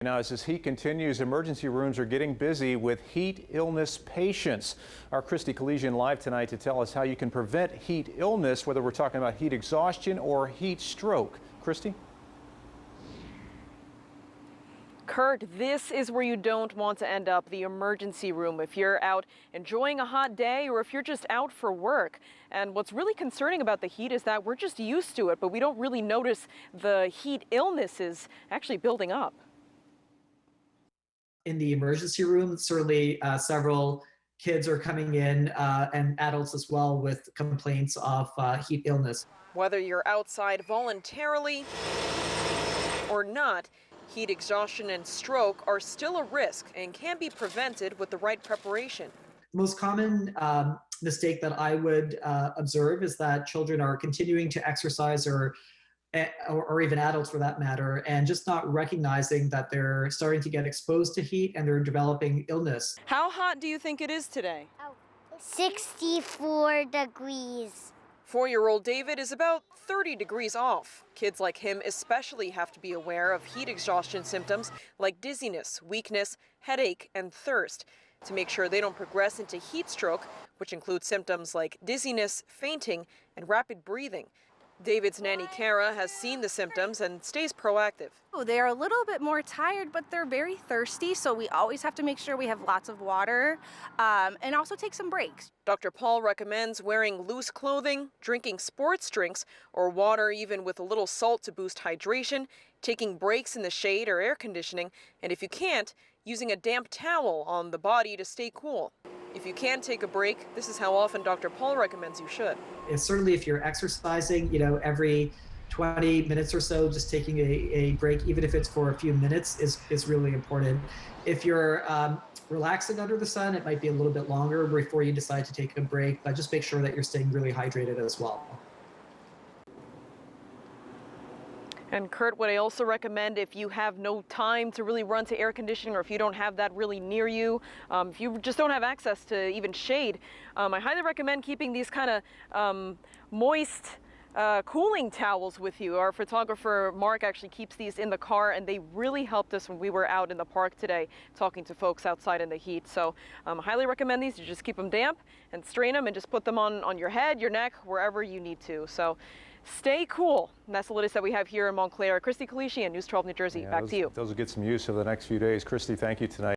Now, as this heat continues, emergency rooms are getting busy with heat illness patients. Our Christy Collegian live tonight to tell us how you can prevent heat illness, whether we're talking about heat exhaustion or heat stroke. Christy? Kurt, this is where you don't want to end up, the emergency room, if you're out enjoying a hot day or if you're just out for work. And what's really concerning about the heat is that we're just used to it, but we don't really notice the heat illness is actually building up. In the emergency room, certainly several kids are coming in and adults as well with complaints of heat illness. Whether you're outside voluntarily or not, heat exhaustion and stroke are still a risk and can be prevented with the right preparation. The most common mistake that I would observe is that children are continuing to exercise or even adults for that matter, and just not recognizing that they're starting to get exposed to heat and they're developing illness. How hot do you think it is today? 64 degrees. 4-year-old David is about 30 degrees off. Kids like him especially have to be aware of heat exhaustion symptoms like dizziness, weakness, headache, and thirst to make sure they don't progress into heat stroke, which includes symptoms like dizziness, fainting, and rapid breathing. David's nanny Kara has seen the symptoms and stays proactive. They're a little bit more tired, but they're very thirsty, so we always have to make sure we have lots of water and also take some breaks. Dr. Paul recommends wearing loose clothing, drinking sports drinks or water even with a little salt to boost hydration, taking breaks in the shade or air conditioning, and if you can't, using a damp towel on the body to stay cool. If you can take a break, this is how often Dr. Paul recommends you should. And certainly if you're exercising, every 20 minutes or so, just taking a break, even if it's for a few minutes, is really important. If you're relaxing under the sun, it might be a little bit longer before you decide to take a break, but just make sure that you're staying really hydrated as well. And Kurt, what I also recommend, if you have no time to really run to air conditioning or if you don't have that really near you, if you just don't have access to even shade, I highly recommend keeping these kind of moist cooling towels with you. Our photographer Mark actually keeps these in the car, and they really helped us when we were out in the park today talking to folks outside in the heat. So I highly recommend these. You just keep them damp and strain them and just put them on your head, your neck, wherever you need to. So stay cool. And that's the latest that we have here in Montclair. Christy Collegian, News 12 New Jersey. Back to you. Those will get some use over the next few days. Christy, thank you tonight.